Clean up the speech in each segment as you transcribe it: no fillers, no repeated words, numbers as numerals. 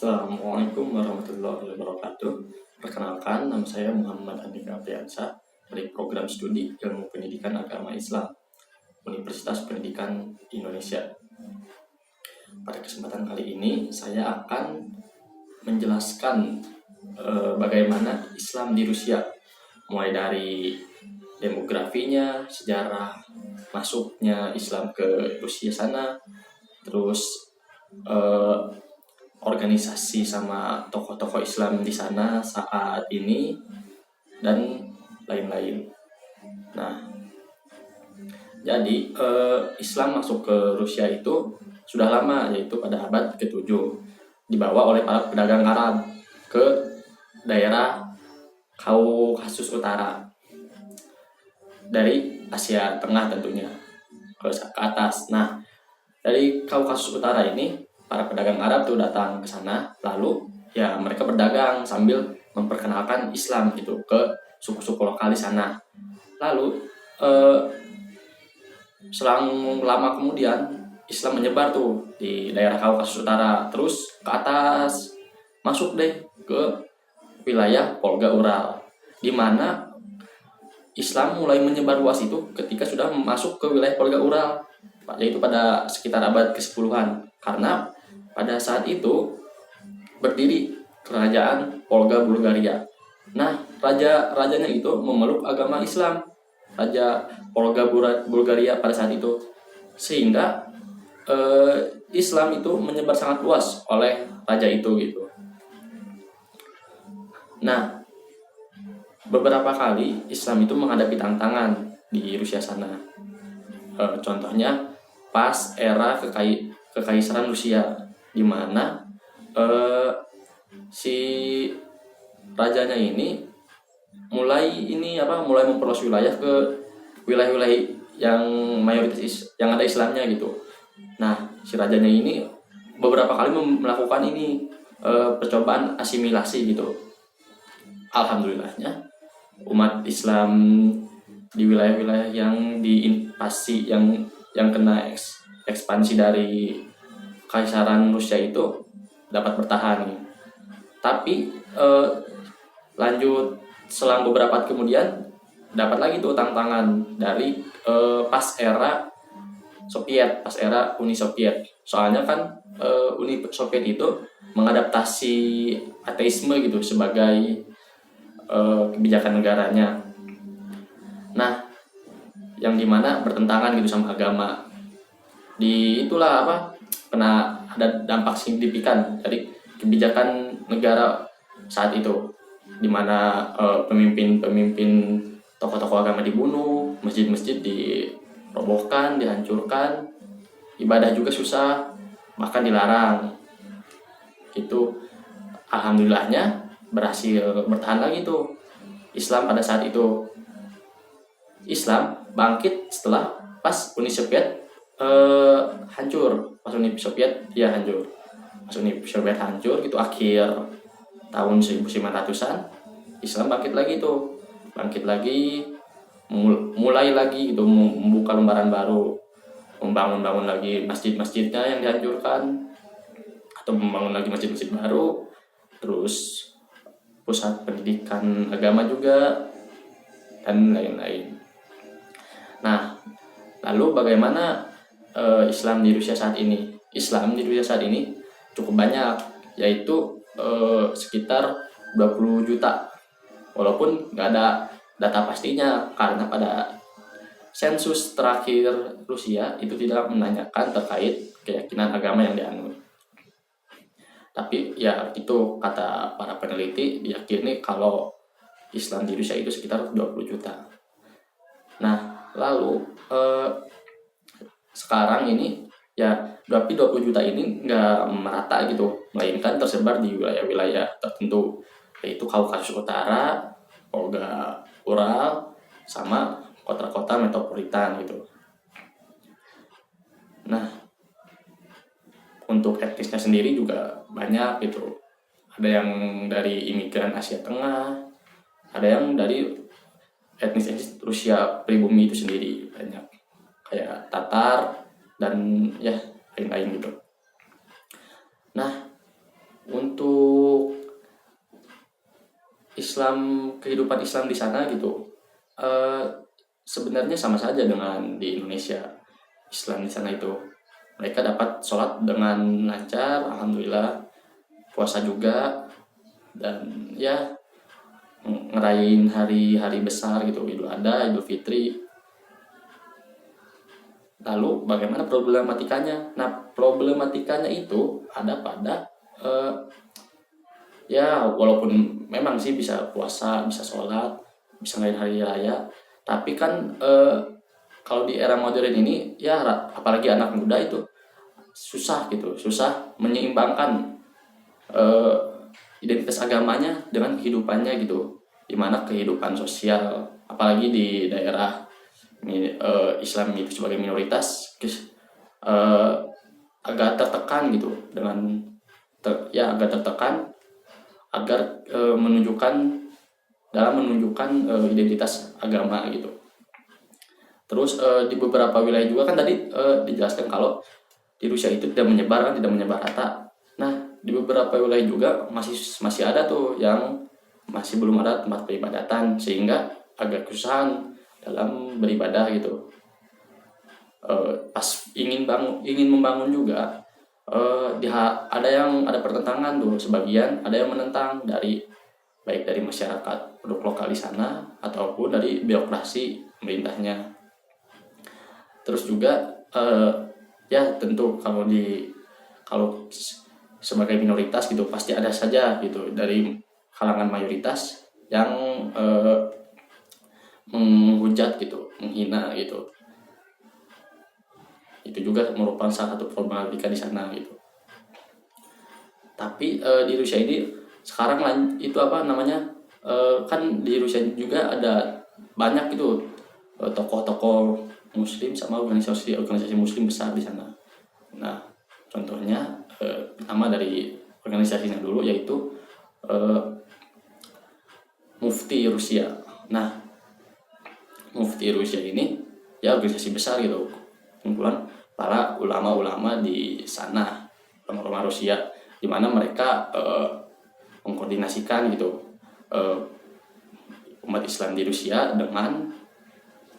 Assalamualaikum warahmatullahi wabarakatuh. Perkenalkan, nama saya Muhammad Andika Apriansa dari Program Studi Ilmu Pendidikan Agama Islam Universitas Pendidikan Indonesia. Pada kesempatan kali ini, saya akan menjelaskan bagaimana Islam di Rusia, mulai dari demografinya, sejarah masuknya Islam ke Rusia sana, terus organisasi sama tokoh-tokoh Islam di sana saat ini, dan lain-lain. Nah, jadi Islam masuk ke Rusia itu sudah lama, yaitu pada abad ke-7, dibawa oleh para pedagang Arab ke daerah Kaukasus Utara dari Asia Tengah tentunya ke atas. Nah, dari Kaukasus Utara ini para pedagang Arab tuh datang ke sana, lalu ya mereka berdagang sambil memperkenalkan Islam gitu ke suku-suku lokal di sana. Lalu selang lama kemudian Islam menyebar tuh di daerah Kaukasus Utara, terus ke atas masuk deh ke wilayah Volga Ural, di mana Islam mulai menyebar luas itu ketika sudah masuk ke wilayah Volga Ural, yaitu pada sekitar abad ke-10-an, karena pada saat itu berdiri kerajaan Volga Bulgaria. Nah, rajanya itu memeluk agama Islam, Raja Volga Bulgaria pada saat itu, sehingga Islam itu menyebar sangat luas oleh raja itu gitu. Nah, beberapa kali Islam itu menghadapi tantangan di Rusia sana. Contohnya pas era kekaisaran Rusia, di mana si rajanya ini mulai memperluas wilayah ke wilayah-wilayah yang mayoritas yang ada Islamnya gitu. Nah, si rajanya ini beberapa kali melakukan percobaan asimilasi gitu. Alhamdulillahnya umat Islam di wilayah-wilayah yang diinvasi, yang kena ekspansi dari Kaisaran Rusia itu dapat bertahan. Tapi lanjut selang beberapa kemudian dapat lagi tuh tantangan dari pas era Uni Soviet. Soalnya kan Uni Soviet itu mengadaptasi ateisme gitu sebagai kebijakan negaranya. Nah, yang dimana bertentangan gitu sama agama. Kena ada dampak signifikan dari kebijakan negara saat itu, di mana pemimpin tokoh-tokoh agama dibunuh, masjid-masjid dirobohkan, dihancurkan, ibadah juga susah, bahkan dilarang. Itu alhamdulillahnya berhasil bertahan lagi tuh Islam pada saat itu. Islam bangkit setelah pas Uni Soviet hancur. Pas Uni Soviet hancur gitu, akhir tahun 1900-an Islam bangkit lagi, mulai lagi gitu, membuka lembaran baru, membangun lagi masjid-masjidnya yang dihancurkan, atau membangun lagi masjid-masjid baru, terus pusat pendidikan agama juga, dan lain-lain. Nah, lalu bagaimana Islam di Rusia saat ini? Islam di Rusia saat ini cukup banyak, yaitu sekitar 20 juta. Walaupun nggak ada data pastinya, karena pada sensus terakhir Rusia itu tidak menanyakan terkait keyakinan agama yang dianut. Tapi ya itu kata para peneliti, diyakini kalau Islam di Rusia itu sekitar 20 juta. Nah, lalu sekarang ini ya, tapi 20 juta ini nggak merata gitu, melainkan tersebar di wilayah-wilayah tertentu, yaitu Kaukasus Utara, Volga Ural, sama kota-kota metropolitan gitu. Nah, untuk etnisnya sendiri juga banyak gitu. Ada yang dari imigran Asia Tengah, ada yang dari etnis Rusia pribumi itu sendiri, banyak kayak Tatar dan ya lain-lain gitu. Nah, untuk kehidupan Islam di sana gitu, eh, sebenarnya sama saja dengan di Indonesia. Islam di sana itu mereka dapat sholat dengan lancar, alhamdulillah, puasa juga, dan ya ngerayain hari-hari besar gitu, Idul Adha, Idul Fitri. Lalu bagaimana problematikanya? Nah, problematikanya itu ada pada eh, ya walaupun memang sih bisa puasa, bisa sholat, bisa ngerayain hari raya, tapi kan kalau di era modern ini ya apalagi anak muda itu susah gitu, susah menyeimbangkan eh, identitas agamanya dengan kehidupannya gitu, dimana kehidupan sosial apalagi di daerah Islam itu sebagai minoritas eh, agak tertekan gitu dengan ya agak tertekan agar menunjukkan identitas agama gitu. Terus di beberapa wilayah juga kan tadi dijelaskan kalau di Rusia itu tidak menyebar rata. Nah, di beberapa wilayah juga masih ada tuh yang masih belum ada tempat peribadatan, sehingga agak kesusahan dalam beribadah gitu. Pas ingin membangun juga ada pertentangan tuh, sebagian ada yang menentang baik dari masyarakat penduduk lokal di sana ataupun dari birokrasi pemerintahnya. Terus juga ya tentu kalau sebagai minoritas gitu pasti ada saja gitu dari kalangan mayoritas yang menghujat gitu, menghina gitu. Itu juga merupakan salah satu problematika di sana gitu. Tapi di Rusia ini sekarang itu apa namanya, kan di Rusia juga ada banyak itu tokoh-tokoh Muslim sama organisasi Muslim besar di sana. Nah, contohnya pertama dari organisasinya dulu yaitu Mufti Rusia. Nah, Mufti Rusia ini ya organisasi besar gitu, kumpulan para ulama-ulama di sana, ulama-ulama Rusia, di mana mereka mengkoordinasikan gitu umat Islam di Rusia dengan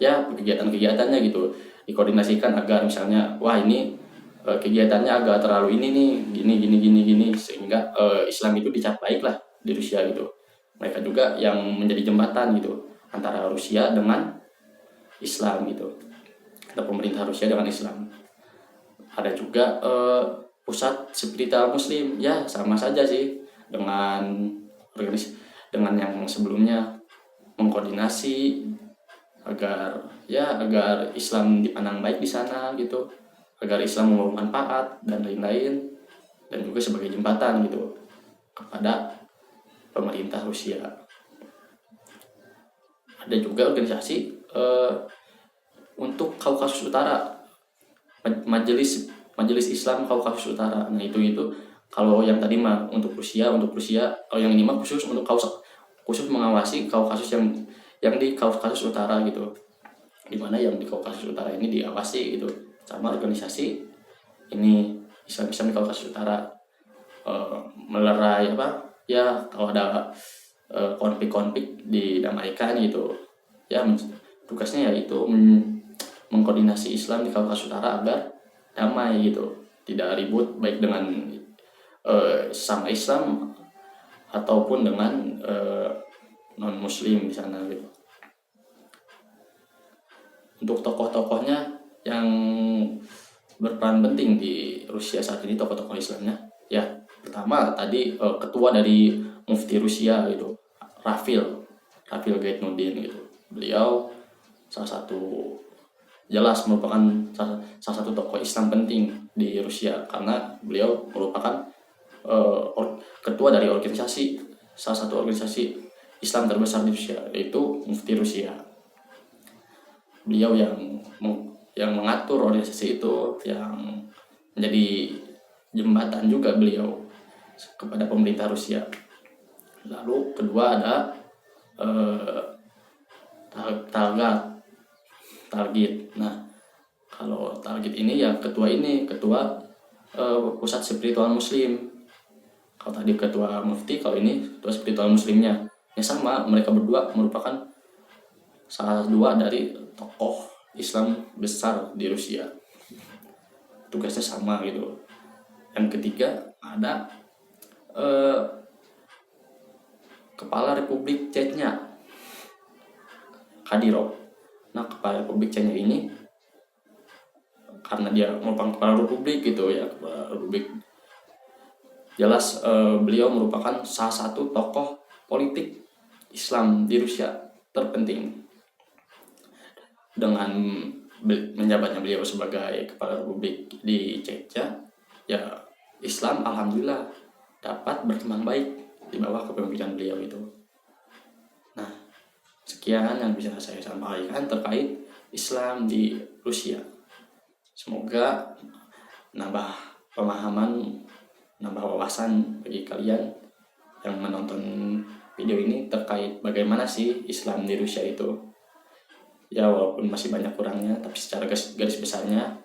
ya kegiatan-kegiatannya gitu, dikoordinasikan agar misalnya wah ini kegiatannya agak terlalu ini nih gini sehingga Islam itu dicap baik lah di Rusia gitu. Mereka juga yang menjadi jembatan gitu antara Rusia dengan Islam gitu, atau pemerintah Rusia dengan Islam. Ada juga pusat spiritual Muslim, ya sama saja sih dengan yang sebelumnya, mengkoordinasi agar Islam dipandang baik di sana gitu, agar Islam membawa manfaat dan lain-lain, dan juga sebagai jembatan gitu kepada pemerintah Rusia. Ada juga organisasi untuk Kaukasus Utara, Majelis Islam Kaukasus Utara. Nah itu kalau yang tadi mah untuk Rusia, kalau yang ini mah khusus mengawasi Kaukasus yang di Kaukasus Utara gitu, dimana yang di Kaukasus Utara ini diawasi gitu sama organisasi ini Islam di Kaukasus Utara, melerai kalau ada konflik didamaikan gitu ya, tugasnya yaitu mengkoordinasi Islam di Kaukasus Utara agar damai gitu, tidak ribut baik dengan sama Islam ataupun dengan non Muslim di sana gitu. Untuk tokoh-tokohnya yang berperan penting di Rusia saat ini, tokoh-tokoh Islamnya ya, pertama tadi ketua dari Mufti Rusia gitu, Rafil Gaitnudin gitu. Beliau jelas merupakan salah satu tokoh Islam penting di Rusia, karena beliau merupakan ketua dari salah satu organisasi Islam terbesar di Rusia, yaitu Mufti Rusia. Beliau yang mengatur organisasi itu, yang menjadi jembatan juga beliau kepada pemerintah Rusia. Lalu kedua ada Talgit. Nah, kalau Talgit ini ya ketua pusat spiritual Muslim. Kalau tadi ketua Mufti, kalau ini ketua spiritual Muslimnya. yang sama, mereka berdua merupakan salah dua dari tokoh Islam besar di Rusia. Tugasnya sama gitu. Yang ketiga ada Kepala Republik Chechnya, Kadyrov. Nah, Kepala Republik Chechnya ini karena dia merupakan kepala republik gitu ya, kepala republik, jelas beliau merupakan salah satu tokoh politik Islam di Rusia terpenting. Dengan menjabatnya beliau sebagai kepala republik di Chechnya, ya Islam alhamdulillah dapat berkembang baik di bawah kepemimpinan beliau itu. Nah, sekian yang bisa saya sampaikan terkait Islam di Rusia. Semoga nambah pemahaman, nambah wawasan bagi kalian yang menonton video ini terkait bagaimana sih Islam di Rusia itu. Ya walaupun masih banyak kurangnya, tapi secara garis besarnya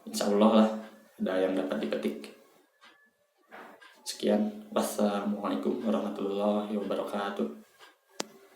insya Allah lah ada yang dapat dipetik. Sekian, wassalamualaikum warahmatullahi wabarakatuh.